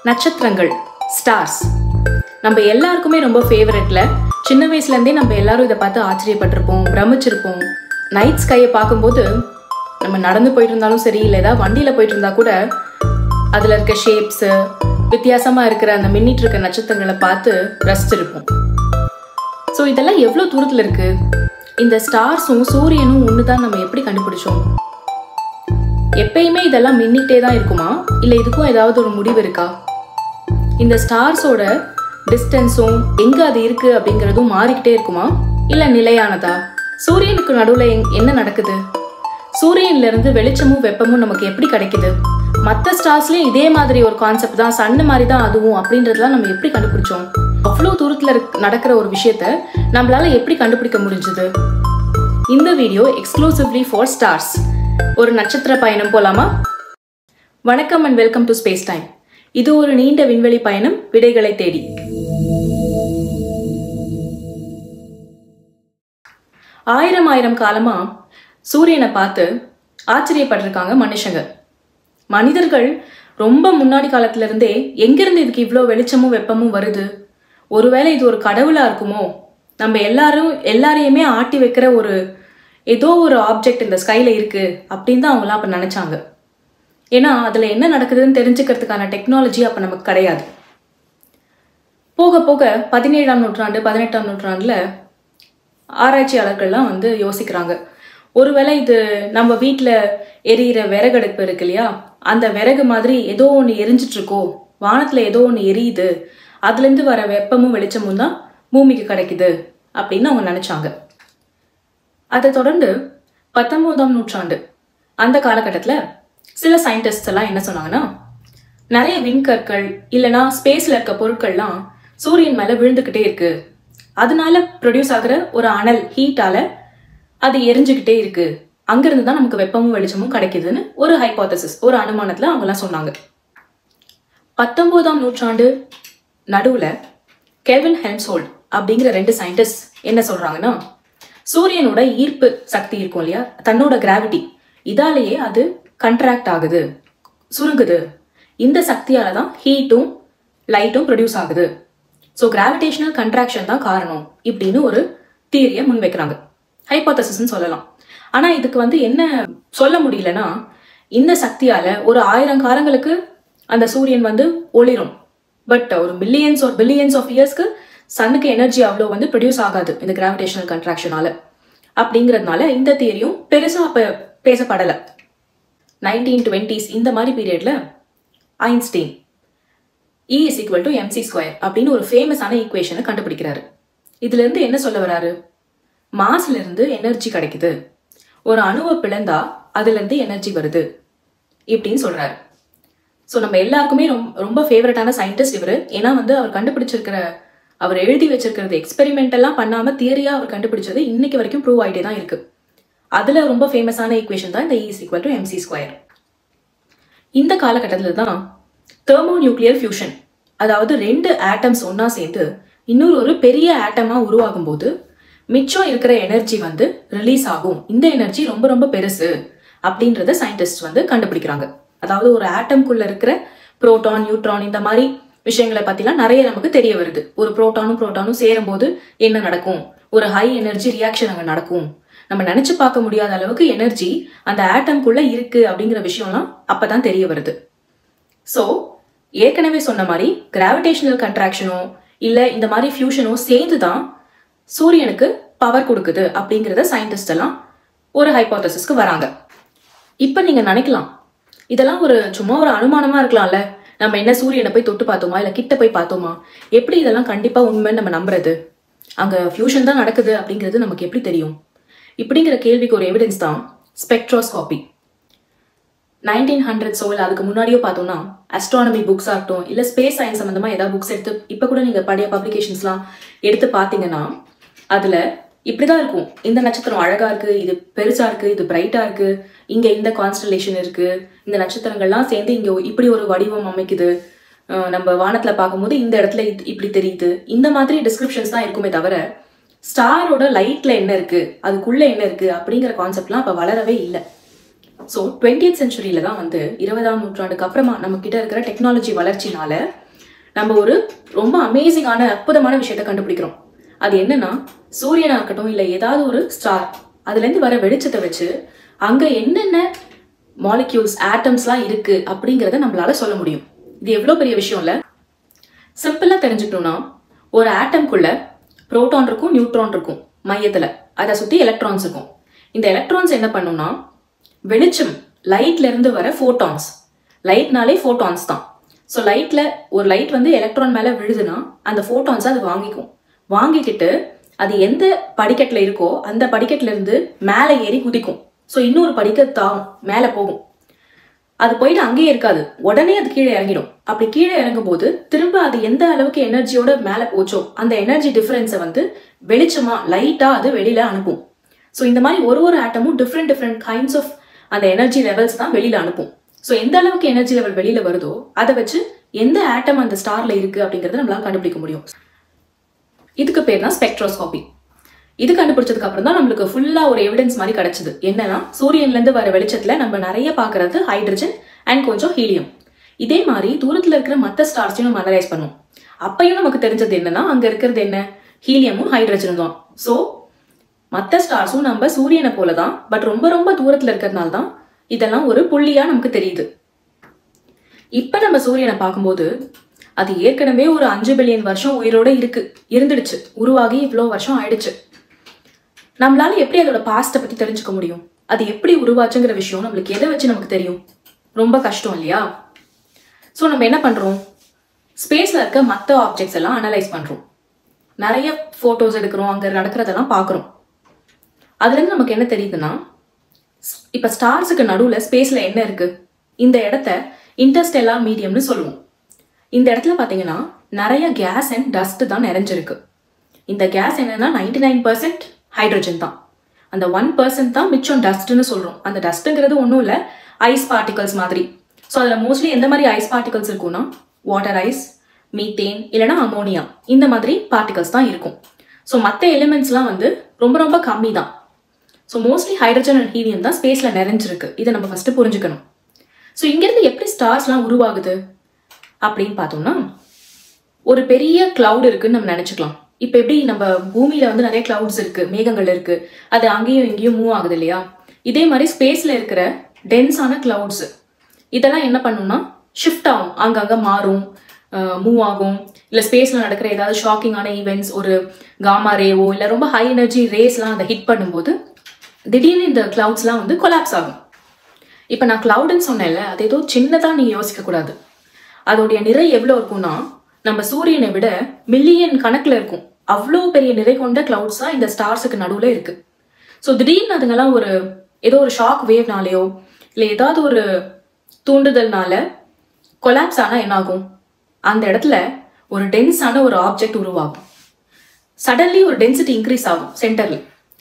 நட்சத்திரங்கள், ஸ்டார்ஸ் நம்ம எல்லாருக்குமே ரொம்ப ஃபேவரட்ல. சின்ன வயசுலேருந்தே நம்ம எல்லாரும் இதை பார்த்து ஆச்சரியப்பட்டிருப்போம், பிரமிச்சிருப்போம். நைட் ஸ்கையை பார்க்கும்போது நம்ம நடந்து போயிட்டு இருந்தாலும் சரி, இல்லை ஏதாவது வண்டியில் போயிட்டு இருந்தா கூட அதில் இருக்க ஷேப்ஸு, வித்தியாசமாக இருக்கிற அந்த மின்னிட்டு இருக்க நட்சத்திரங்களை பார்த்து ரசிச்சிருப்போம். ஸோ இதெல்லாம் எவ்வளோ தூரத்தில் இருக்கு? இந்த ஸ்டார்ஸும் சூரியனும் ஒன்று தான் நம்ம எப்படி கண்டுபிடிச்சோம்? எப்பயுமே இதெல்லாம் மின்னிட்டே தான் இருக்குமா, இல்லை இதுக்கும் ஏதாவது ஒரு முடிவு இருக்கா? இந்த ஸ்டார்ஸோட டிஸ்டன்ஸும் எங்கே அது இருக்கு அப்படிங்கிறதும் மாறிக்கிட்டே இருக்குமா, இல்லை நிலையானதா? சூரியனுக்கு நடுவில் என்ன நடக்குது? சூரியன்ல இருந்து வெளிச்சமும் வெப்பமும் நமக்கு எப்படி கிடைக்குது? மற்ற ஸ்டார்ஸ்லயும் இதே மாதிரி ஒரு கான்செப்ட் தான், சன்னு மாதிரி தான் அதுவும் அப்படின்றதுலாம் நம்ம எப்படி கண்டுபிடிச்சோம்? அவ்வளோ தூரத்தில் நடக்கிற ஒரு விஷயத்த நம்மளால எப்படி கண்டுபிடிக்க முடிஞ்சது? இந்த வீடியோ எக்ஸ்க்ளூசிவ்லி ஃபார் ஸ்டார்ஸ். ஒரு நட்சத்திர பயணம் போலாமா? வணக்கம் and welcome to space time. இது ஒரு நீண்ட விண்வெளி பயணம், விடைகளை தேடி. ஆயிரம் காலமா சூரியனை பார்த்து ஆச்சரியப்பட்டிருக்காங்க மனுஷங்க. மனிதர்கள் ரொம்ப முன்னாடி காலத்துல இருந்தே எங்கிருந்து இதுக்கு இவ்வளோ வெளிச்சமும் வெப்பமும் வருது, ஒருவேளை இது ஒரு கடவுளா இருக்குமோ, நம்ம எல்லாரையுமே ஆட்டி வைக்கிற ஏதோ ஒரு ஆப்ஜெக்ட் இந்த ஸ்கைல இருக்கு அப்படின்னு தான் அவங்களாம் அப்ப நினைச்சாங்க. ஏன்னா அதுல என்ன நடக்குதுன்னு தெரிஞ்சுக்கிறதுக்கான டெக்னாலஜி அப்ப நமக்கு கிடையாது. போக போக 17ஆம் நூற்றாண்டு 18ஆம் நூற்றாண்டுல ஆராய்ச்சியாளர்கள்லாம் யோசிக்கிறாங்க, ஒருவேளை இது நம்ம வீட்டில் எரியிற விறகடுப்பு இருக்கு இல்லையா, அந்த விறகு மாதிரி ஏதோ ஒன்று எரிஞ்சிட்டு இருக்கோ, வானத்துல ஏதோ ஒன்று எரியுது, அதுலேருந்து வர வெப்பமும் வெளிச்சமும் தான் பூமிக்கு கிடைக்குது அப்படின்னு அவங்க நினைச்சாங்க. அதை தொடர்ந்து 19ஆம் நூற்றாண்டு அந்த காலகட்டத்தில் சில சயின்டிஸ்ட் எல்லாம் என்ன சொன்னாங்கன்னா, நிறைய விண்கற்கள் இல்லைன்னா ஸ்பேஸ்ல இருக்க பொருட்கள்லாம் சூரியன் மேல விழுந்துகிட்டே இருக்கு, அதனால ப்ரொடியூஸ் ஆகிற ஒரு அனல் ஹீட்டால அது எரிஞ்சுக்கிட்டே இருக்கு, அங்கிருந்து தான் நமக்கு வெப்பமும் வெளிச்சமும் கிடைக்குதுன்னு ஒரு ஹைபோதசிஸ், ஒரு அனுமானத்துல அவங்க எல்லாம் சொன்னாங்க. 19ஆம் நூற்றாண்டு நடுவுல கெல்வின் ஹெல்ம்ஹோல்ட்ஸ் அப்படிங்கிற 2 சயின்டிஸ்ட் என்ன சொல்றாங்கன்னா, சூரியனோட ஈர்ப்பு சக்தி இருக்கும் இல்லையா, தன்னோட கிராவிட்டி, இதாலேயே அது கண்ட்ராக்ட் ஆகுது, சுருங்குது, இந்த சக்தியால தான் ஹீட்டும் லைட்டும் ப்ரொடியூஸ் ஆகுது, ஸோ கிராவிடேஷனல் கண்ட்ராக்ஷன் தான் காரணம் இப்படின்னு ஒரு தியரியை முன்வைக்கிறாங்க, ஹைபோதசிஸ்ன்னு சொல்லலாம். ஆனா இதுக்கு என்ன சொல்ல முடியலன்னா, இந்த சக்தியால ஒரு 1000 காலங்களுக்கு அந்த சூரியன் ஒளிரும், பட் ஒரு பில்லியன்ஸ் ஆஃப் இயர்ஸ்க்கு சன்னுக்கு எனர்ஜி அவ்வளோ ப்ரொடியூஸ் ஆகாது இந்த கிராவிடேஷனல் கண்ட்ராக்ஷனால. அப்படிங்கிறதுனால இந்த தியரியும் பெருசா அப்ப பேசப்படலை. 1920s இந்த மாதிரி பீரியட்ல Einstein E is equal to mc² அப்படின்னு ஒரு ஃபேமஸான ஈக்குவேஷனை கண்டுபிடிக்கிறாரு. இதுல இருந்து என்ன சொல்ல வராரு? மாஸ்ல இருந்து எனர்ஜி கிடைக்குது, ஒரு அணுவை பிளந்தா அதுல இருந்து எனர்ஜி வருது இப்படின்னு சொல்றாரு. ஸோ நம்ம எல்லாருக்குமே ரொம்ப ஃபேவரட்டான சயின்டிஸ்ட் இவரு. ஏன்னா அவர் கண்டுபிடிச்சிருக்கிற, அவர் எழுதி வச்சிருக்கிறது எக்ஸ்பெரிமெண்ட் எல்லாம் பண்ணாம தியரியா அவர் கண்டுபிடிச்சது இன்னைக்கு வரைக்கும் ப்ரூவ் ஆகிட்டே தான் இருக்கு. அதுல ரொம்ப ஃபேமஸான ஈக்குவேஷன் தான் இந்த E is equal to mc². இந்த காலகட்டத்தில் தான் தெர்மோ நியூக்ளியர் ஃபியூஷன், அதாவது 2 ஆட்டம்ஸ் ஒன்னா சேர்ந்து இன்னொரு பெரிய ஆட்டமா உருவாகும் போது மிச்சம் இருக்கிற எனர்ஜி ரிலீஸ் ஆகும். இந்த எனர்ஜி ரொம்ப ரொம்ப பெருசு அப்படின்றத சயின்டிஸ்ட் கண்டுபிடிக்கிறாங்க. அதாவது ஒரு ஆட்டம்குள்ள இருக்கிற புரோட்டான், நியூட்ரான், இந்த மாதிரி விஷயங்களை பத்திலாம் நிறைய நமக்கு தெரிய வருது. ஒரு புரோட்டானும் சேரும் போது என்ன நடக்கும், ஒரு ஹை எனர்ஜி ரியாக்ஷன் அங்க நடக்கும். நம்ம நினைச்சு பார்க்க முடியாத அளவுக்கு எனர்ஜி அந்த ஆட்டம்குள்ள இருக்கு அப்படிங்கிற விஷயம்லாம் அப்பதான் தெரிய வருது. ஸோ ஏற்கனவே சொன்ன மாதிரி கிராவிடேஷனல் கண்ட்ராக்ஷனோ இல்ல இந்த மாதிரி ஃபியூஷனோ சேர்ந்து தான் சூரியனுக்கு பவர் கொடுக்குது அப்படிங்கிறத சயின்டிஸ்ட் எல்லாம் ஒரு ஹைபோதசிஸ்க்கு வராங்க. இப்ப நீங்க நினைக்கலாம், இதெல்லாம் சும்மா ஒரு அனுமானமா இருக்கலாம்ல, நம்ம என்ன சூரியனை போய் தொட்டு பார்த்தோமா இல்ல கிட்ட போய் பார்த்தோமா, எப்படி இதெல்லாம் கண்டிப்பா உண்மைன்னு நம்ம நம்புறது, அங்க ஃபியூஷன் தான் நடக்குது அப்படிங்கிறது நமக்கு எப்படி தெரியும்? இப்படிங்கிற கேள்விக்கு ஒரு எவிடன்ஸ் தான் ஸ்பெக்ட்ரோஸ்கோபி. 1900s அதுக்கு முன்னாடியோ பார்த்தோம்னா அஸ்ட்ரானமி புக்ஸா இருக்கட்டும் இல்ல ஸ்பேஸ் சயின்ஸ் சம்பந்தமா ஏதாவது புக்ஸ் எடுத்து இப்ப கூட நீங்க பழைய பப்ளிகேஷன்ஸ்லாம் எடுத்து பாத்தீங்கன்னா அதுல இப்படிதான் இருக்கும், இந்த நட்சத்திரம் அழகா இருக்கு, இது பெருசா இருக்கு, இது பிரைட்டா இருக்கு, இங்க இந்த கான்ஸ்டலேஷன் இருக்கு, இந்த நட்சத்திரங்கள்லாம் சேர்ந்து இங்க இப்படி ஒரு வடிவம் அமைக்குது, நம்ம வானத்துல பார்க்கும்போது இந்த இடத்துல இப்படி தெரியுது, இந்த மாதிரி டிஸ்கிரிப்ஷன்ஸ் தான் இருக்குமே தவிர ஸ்டாரோட லைட்ல என்ன இருக்கு, அதுக்குள்ள என்ன இருக்கு அப்படிங்கிற கான்செப்ட்லாம் அப்ப வளரவே இல்லை. ஸோ 20th செஞ்சுரியில தான் வந்து 20ஆம் நூற்றாண்டுக்கு அப்புறமா நம்ம கிட்ட இருக்கிற டெக்னாலஜி வளர்ச்சினால நம்ம ஒரு ரொம்ப அமேசிங்கான அற்புதமான விஷயத்த கண்டுபிடிக்கிறோம். அது என்னன்னா, சூரியனா இருக்கட்டும் இல்லை ஏதாவது ஒரு ஸ்டார், அதுலேருந்து வர வெளிச்சத்தை வச்சு அங்க என்னென்ன மாலிக்யூல்ஸ் ஆட்டம்ஸ்லாம் இருக்கு அப்படிங்கிறத நம்மளால சொல்ல முடியும். இது எவ்வளோ பெரிய விஷயம் இல்லை. சிம்பிளா தெரிஞ்சுக்கணும்னா, ஒரு ஆட்டம்குள்ள புரோட்டான் இருக்கும், நியூட்ரான் இருக்கும் மையத்துல, அதை சுத்தி எலக்ட்ரான்ஸ் இருக்கும். இந்த எலக்ட்ரான்ஸ் என்ன பண்ணும்னா, வெளிச்சம் லைட்ல இருந்து வர ஃபோட்டான்ஸ், லைட்னாலே ஃபோட்டான்ஸ் தான். ஸோ லைட்ல ஒரு லைட் வந்து எலக்ட்ரான் மேல விழுதுன்னா அந்த ஃபோட்டான்ஸை அது வாங்கிக்கும். வாங்கிக்கிட்டு அது எந்த படிக்கட்டுல இருக்கோ அந்த படிக்கட்டுல இருந்து மேலே ஏறி குதிக்கும். ஸோ இன்னொரு படிக்கட்டு மேலே போகும். அது போயிட்டு அங்கேயே இருக்காது, உடனே அது கீழே இறங்கிடும். அப்படி கீழே இறங்கும் போது திரும்ப அது எந்த அளவுக்கு எனர்ஜியோட மேலே போச்சோ அந்த எனர்ஜி டிஃபரன்ஸை வந்து வெளிச்சமா லைட்டா அது வெளியில அனுப்பும். ஸோ இந்த மாதிரி ஒரு ஆட்டமும் டிஃப்ரெண்ட் கைண்ட்ஸ் ஆஃப் அந்த எனர்ஜி லெவல்ஸ் தான் வெளியில அனுப்பும். ஸோ எந்த அளவுக்கு எனர்ஜி லெவல் வெளியில வருதோ அதை வச்சு எந்த ஆட்டம் அந்த ஸ்டார்ல இருக்கு அப்படிங்கறத நம்மளால கண்டுபிடிக்க முடியும். இதுக்கு பேர் தான் ஸ்பெக்ட்ரோஸ்கோபி. இது கண்டுபிடிச்சதுக்கு அப்புறம் தான் நம்மளுக்கு ஃபுல்லா ஒரு எவிடன்ஸ் மாதிரி கிடைச்சது. என்னன்னா, சூரியன்ல இருந்து வர வெளிச்சத்துல நம்ம நிறைய பாக்குறது ஹைட்ரஜன் அண்ட் கொஞ்சம் ஹீலியம். இதே மாதிரி தூரத்துல இருக்கிற மற்ற ஸ்டார்ஸையும் நம்ம அனலைஸ் பண்ணுவோம். அப்பயும் நமக்கு தெரிஞ்சது என்னன்னா, அங்க இருக்கிறது என்ன, ஹீலியமும் ஹைட்ரஜனும் தான். ஸோ மற்ற ஸ்டார்ஸும் நம்ம சூரியனை போலதான், பட் ரொம்ப தூரத்துல இருக்கிறதுனால தான் இதெல்லாம் ஒரு புள்ளியா நமக்கு தெரியுது. இப்ப நம்ம சூரியனை பார்க்கும்போது அது ஏற்கனவே ஒரு 5 பில்லியன் வருஷம் உயிரோட இருந்துடுச்சு, உருவாகி இவ்வளவு வருஷம் ஆயிடுச்சு. நம்மளால எப்படி அதோட பாஸ்ட பத்தி தெரிஞ்சுக்க முடியும்? அது எப்படி உருவாச்சுங்கிற விஷயம் நம்மளுக்கு எதை வச்சு நமக்கு தெரியும்? ரொம்ப கஷ்டம் இல்லையா? ஸோ நம்ம என்ன பண்றோம், ஸ்பேஸ்ல இருக்க மற்ற ஆப்ஜெக்ட்ஸ் எல்லாம் அனலைஸ் பண்றோம், நிறைய போட்டோஸ் எடுக்கிறோம், அங்க நடக்கிறதெல்லாம் பாக்குறோம். அதுல இருந்து நமக்கு என்ன தெரியுதுன்னா, இப்ப ஸ்டார்ஸுக்கு நடுவுல ஸ்பேஸ்ல என்ன இருக்கு, இந்த இடத்த இன்டர்ஸ்டெல்லார் மீடியம்னு சொல்லுவோம். இந்த இடத்துல பாத்தீங்கன்னா நிறைய கேஸ் அண்ட் டஸ்ட் தான் நிறைஞ்சிருக்கு. இந்த கேஸ் என்னன்னா 99% ஹைட்ரஜன் தான், அந்த 1% தான் மிச்சம் டஸ்ட்னு சொல்றோம். அந்த டஸ்ட்ங்கிறது ஒன்றும் இல்லை, ஐஸ் பார்ட்டிகல்ஸ் மாதிரி. ஸோ அதில் மோஸ்ட்லி எந்த மாதிரி ஐஸ் பார்ட்டிகல்ஸ் இருக்கும்னா, வாட்டர் ஐஸ், மீத்தேன் இல்லைனா அமோனியா, இந்த மாதிரி பார்ட்டிகல்ஸ் தான் இருக்கும். ஸோ மற்ற எலிமெண்ட்ஸ்லாம் வந்து ரொம்ப கம்மி தான். So mostly hydrogen and helium தான் ஸ்பேஸ்ல நிறைஞ்சிருக்கு. இதை நம்ம ஃபர்ஸ்ட் புரிஞ்சுக்கணும். ஸோ இங்கிருந்து எப்படி ஸ்டார்ஸ்லாம் உருவாகுது அப்படின்னு பார்த்தோம்னா, ஒரு பெரிய கிளவுட் இருக்குன்னு நம்ம நினைச்சுக்கலாம். இப்போ எப்படி நம்ம பூமியில வந்து நிறைய கிளவுட்ஸ் இருக்கு, மேகங்கள் இருக்கு, அது அங்கேயும் இங்கேயும் மூவ் ஆகுது இல்லையா? இதே மாதிரி ஸ்பேஸ்ல இருக்கிற டென்ஸான கிளவுட்ஸ் இதெல்லாம் என்ன பண்ணும்னா ஷிஃப்ட் ஆகும், அங்கங்க மாறும், மூவ் ஆகும். இல்லை ஸ்பேஸ்ல நடக்கிற ஏதாவது ஷாக்கிங்கான ஈவெண்ட்ஸ், ஒரு காமா ரேவோ இல்லை ரொம்ப ஹை எனர்ஜி ரேஸ்லாம் அதை ஹிட் பண்ணும்போது திடீர்னு இந்த கிளவுட்ஸ்லாம் வந்து கொலாப்ஸ் ஆகும். இப்போ நான் கிளவுடுன்னு சொன்னேன்ல, அது ஏதோ சின்னதாக நீங்கள் யோசிக்க கூடாது. அதோடைய நிறை எவ்வளோ இருக்கும்னா, நம்ம சூரியனை விட மில்லியன் கணக்கில் இருக்கும். அவ்வளோ பெரிய நிறை கொண்ட கிளவுட்ஸ் தான் இந்த ஸ்டார்ஸுக்கு நடுவில் இருக்கு. ஸோ திடீர்னு அதுங்கெல்லாம் ஏதோ ஒரு ஷாக் வேவ்னாலேயோ இல்லை ஏதாவது ஒரு தூண்டுதல்னால கொலாப்ஸ் ஆனால் என்ன ஆகும், அந்த இடத்துல ஒரு டென்ஸான ஒரு ஆப்ஜெக்ட் உருவாகும். சடன்லி ஒரு டென்சிட்டி இன்க்ரீஸ் ஆகும் சென்டர்ல.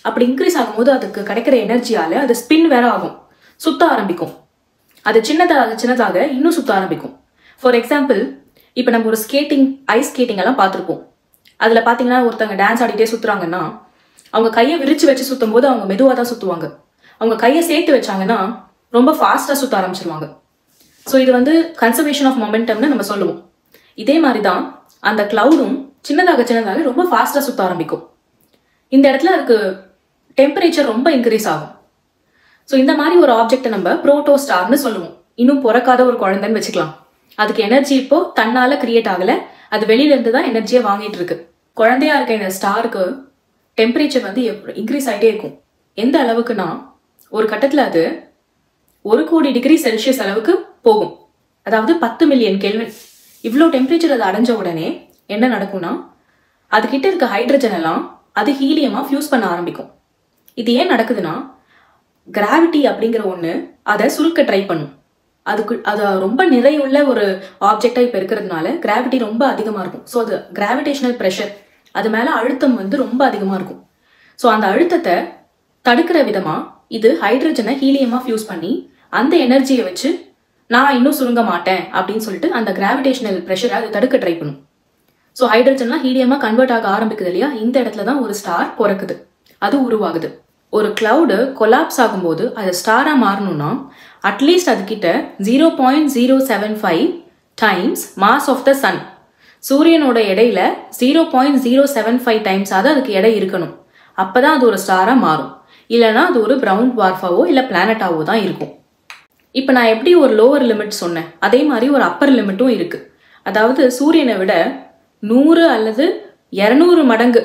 அப்படி இன்க்ரீஸ் ஆகும்போது அதுக்கு கிடைக்கிற எனர்ஜியால அது ஸ்பின் வேற ஆகும், சுத்த ஆரம்பிக்கும். அது சின்னதாக இன்னும் சுத்த ஆரம்பிக்கும். ஃபார் எக்ஸாம்பிள், இப்போ நம்ம ஒரு ஐஸ் ஸ்கேட்டிங் எல்லாம் பார்த்துருப்போம். அதுல பாத்தீங்கன்னா ஒருத்தவங்க டான்ஸ் ஆடிட்டே சுத்துறாங்கன்னா அவங்க கையை விரிச்சு வச்சு சுத்தும் போது அவங்க மெதுவாக தான் சுத்துவாங்க. அவங்க கையை சேர்த்து வச்சாங்கன்னா ரொம்ப ஃபாஸ்டா சுத்த ஆரம்பிச்சிருவாங்க. ஸோ இது வந்து கன்சர்வேஷன் ஆஃப் மொமெண்டம்னு நம்ம சொல்லுவோம். இதே மாதிரி தான் அந்த கிளவுடும் சின்னதாக ரொம்ப ஃபாஸ்டா சுத்த ஆரம்பிக்கும். இந்த இடத்துல அதுக்கு டெம்பரேச்சர் ரொம்ப இன்க்ரீஸ் ஆகும். ஸோ இந்த மாதிரி ஒரு ஆப்ஜெக்டை நம்ம புரோட்டோ ஸ்டார்னு சொல்லுவோம். இன்னும் பிறக்காத ஒரு குழந்தைன்னு வச்சுக்கலாம். அதுக்கு எனர்ஜி இப்போ தன்னால கிரியேட் ஆகல, அது வெளியில இருந்து தான் எனர்ஜியை வாங்கிட்டு இருக்கு. குழந்தையா இருக்க இந்த ஸ்டாருக்கு டெம்பரேச்சர் வந்து இன்க்ரீஸ் ஆகிட்டே இருக்கும். எந்த அளவுக்குன்னா, ஒரு கட்டத்தில் அது 1 கோடி டிகிரி செல்சியஸ் அளவுக்கு போகும். அதாவது 10 மில்லியன் கெல்வின். இவ்வளோ டெம்பரேச்சர் அது அடைஞ்ச உடனே என்ன நடக்கும்னா, அது கிட்ட இருக்க ஹைட்ரஜன் எல்லாம் அது ஹீலியமா ஃபியூஸ் பண்ண ஆரம்பிக்கும். இது ஏன் நடக்குதுன்னா, கிராவிட்டி அப்படிங்கிற ஒன்று அதை சுருக்க ட்ரை பண்ணும். அது ரொம்ப நிறையுள்ள ஒரு ஆப்ஜெக்டா இப்போ இருக்கிறதுனால கிராவிட்டி ரொம்ப அதிகமாக இருக்கும். ஸோ அது கிராவிடேஷனல் ப்ரெஷர், அது மேலே அழுத்தம் வந்து ரொம்ப அதிகமாக இருக்கும். ஸோ அந்த அழுத்தத்தை தடுக்கிற விதமா இது ஹைட்ரஜனை ஹீலியமா ஃபியூஸ் பண்ணி அந்த எனர்ஜியை வச்சு நான் இன்னும் சுருங்க மாட்டேன் அப்படின்னு சொல்லிட்டு அந்த கிராவிடேஷனல் ப்ரெஷரை அது தடுக்க ட்ரை பண்ணும். ஸோ ஹைட்ரஜன்லாம் ஹீலியமா கன்வெர்ட் ஆக ஆரம்பிக்குது இல்லையா? இந்த இடத்துல தான் ஒரு ஸ்டார் பிறக்குது, அது உருவாகுது. ஒரு கிளவுடு கொலாப்ஸ் ஆகும்போது அது ஸ்டாராக மாறணும்னா அட்லீஸ்ட் அதுக்கிட்ட 0.075 times mass of the sun. சூரியனோட எடையில 0.075 டைம்ஸாவது அதுக்கு எடை இருக்கணும். அப்பதான் அது ஒரு ஸ்டாராக மாறும். இல்லைனா அது ஒரு பிரவுன் டுவார்ஃபாவோ இல்லை பிளானட்டாவோ தான் இருக்கும். இப்போ நான் எப்படி ஒரு லோவர் லிமிட் சொன்னேன், அதே மாதிரி ஒரு அப்பர் லிமிட்டும் இருக்கு. அதாவது சூரியனை விட 100 அல்லது 200 மடங்கு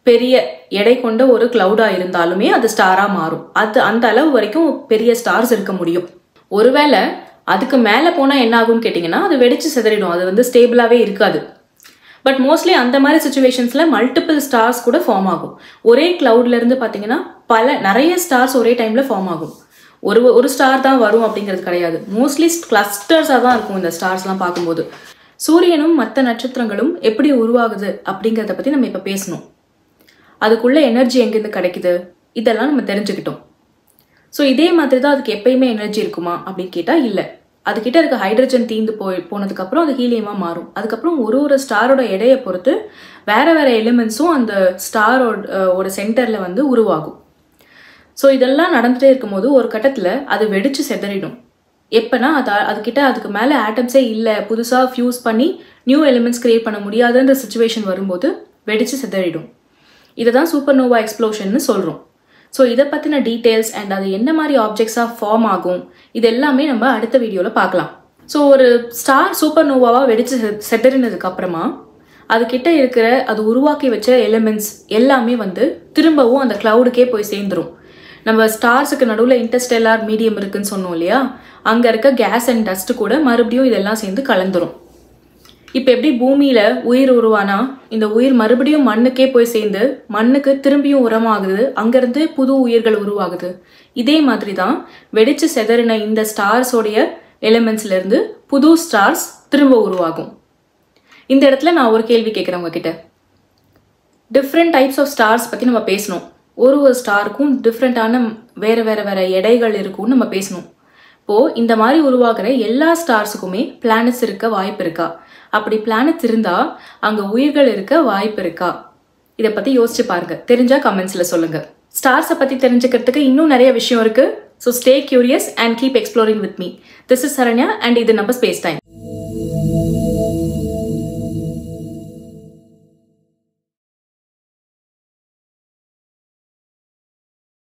பெரிய எடை கொண்ட ஒரு கிளவுடா இருந்தாலுமே அது ஸ்டாரா மாறும். அந்த அளவு வரைக்கும் பெரிய ஸ்டார்ஸ் இருக்க முடியும். ஒருவேளை அதுக்கு மேல போனா என்ன ஆகும்னு கேட்டீங்கன்னா அது வெடிச்சு சிதறிடும். அது வந்து ஸ்டேபிளாவே இருக்காது. பட் மோஸ்ட்லி அந்த மாதிரி சுச்சுவேஷன்ஸ்ல மல்டிபிள் ஸ்டார்ஸ் கூட ஃபார்ம் ஆகும். ஒரே கிளவுட்ல இருந்து பாத்தீங்கன்னா நிறைய ஸ்டார்ஸ் ஒரே டைம்ல ஃபார்ம் ஆகும். ஒரு ஸ்டார் தான் வரும் அப்படிங்கிறது கிடையாது. மோஸ்ட்லி கிளஸ்டர்ஸா தான் இருக்கும் இந்த ஸ்டார்ஸ்லாம் பார்க்கும்போது. சூரியனும் மற்ற நட்சத்திரங்களும் எப்படி உருவாகுது அப்படிங்கிறத பத்தி நம்ம இப்ப பேசணும். அதுக்குள்ள எனர்ஜி எங்கிருந்து கிடைக்குது இதெல்லாம் நம்ம தெரிஞ்சுக்கிட்டோம். ஸோ இதே மாதிரி தான் அதுக்கு எப்பயுமே எனர்ஜி இருக்குமா அப்படின்னு கேட்டா இல்லை. அதுக்கிட்ட இருக்க ஹைட்ரஜன் தீந்து போனதுக்கு அப்புறம் அது ஹீலியமா மாறும். அதுக்கப்புறம் ஒரு ஸ்டாரோட எடையை பொறுத்து வேற எலிமெண்ட்ஸும் அந்த ஸ்டாரோட சென்டர்ல வந்து உருவாகும். ஸோ இதெல்லாம் நடந்துட்டே இருக்கும்போது ஒரு கட்டத்துல அது வெடிச்சு செதறிடும். எப்பனா அதுக்கு மேல ஆட்டம்ஸே இல்லை, புதுசா ஃபியூஸ் பண்ணி நியூ எலிமெண்ட்ஸ் கிரியேட் பண்ண முடியாதுன்ற சுச்சுவேஷன் வரும்போது வெடிச்சு செதறிடும். இதை தான் சூப்பர்னோவா எக்ஸ்ப்ளோஷன்னு சொல்றோம். ஸோ இதை பத்தின டீடைல்ஸ் அண்ட் அது என்ன மாதிரி ஆப்ஜெக்ட்ஸா ஃபார்ம் ஆகும் இது எல்லாமே நம்ம அடுத்த வீடியோல பார்க்கலாம். ஸோ ஒரு ஸ்டார் சூப்பர்னோவாவா வெடிச்சு செதறினதுக்கு அப்புறமா அதுகிட்ட இருக்கிற அது உருவாக்கி வச்ச எலிமெண்ட்ஸ் எல்லாமே வந்து திரும்பவும் அந்த கிளவுடுக்கே போய் சேர்ந்துரும். நம்ம ஸ்டார்ஸுக்கு நடுவில் இன்டர்ஸ்டெல்லார் மீடியம் இருக்குன்னு சொன்னோம் இல்லையா, அங்க இருக்க கேஸ் அண்ட் டஸ்ட் கூட மறுபடியும் இதெல்லாம் சேர்ந்து கலந்துரும். இப்ப எப்படி பூமியில உயிர் உருவானா இந்த உயிர் மறுபடியும் மண்ணுக்கே போய் சேர்ந்து மண்ணுக்கு திரும்பியும் உரமாகுது, அங்கிருந்து புது உயிர்கள் உருவாகுது. இதே மாதிரி தான் வெடிச்சு செதறின இந்த ஸ்டார்ஸோடைய எலிமெண்ட்ஸ்ல இருந்து புது ஸ்டார்ஸ் திரும்ப உருவாகும். இந்த இடத்துல நான் ஒரு கேள்வி கேட்கிறேன் உங்ககிட்ட. டிஃப்ரெண்ட் டைப்ஸ் ஆஃப் ஸ்டார்ஸ் பத்தி நம்ம பேசணும். ஒரு ஸ்டாருக்கும் டிஃப்ரெண்டான வேற எடைகள் இருக்கும்னு நம்ம பேசணும். இப்போ இந்த மாதிரி உருவாகிற எல்லா ஸ்டார்ஸுக்குமே பிளானட்ஸ் இருக்க வாய்ப்பு இருக்கா? அப்படி பிளானட்ஸ் இருந்தா அங்க உயிர்கள் இருக்க வாய்ப்பு இருக்கா? இதை பத்தி யோசிச்சு பாருங்க. தெரிஞ்சா கமெண்ட்ஸ்ல சொல்லுங்க. ஸ்டார்ஸை பத்தி தெரிஞ்சுக்கிறதுக்கு இன்னும் நிறைய விஷயம் இருக்கு. So stay curious and keep exploring with me. This is Saranya and இது நம்ம ஸ்பேஸ் டைம்.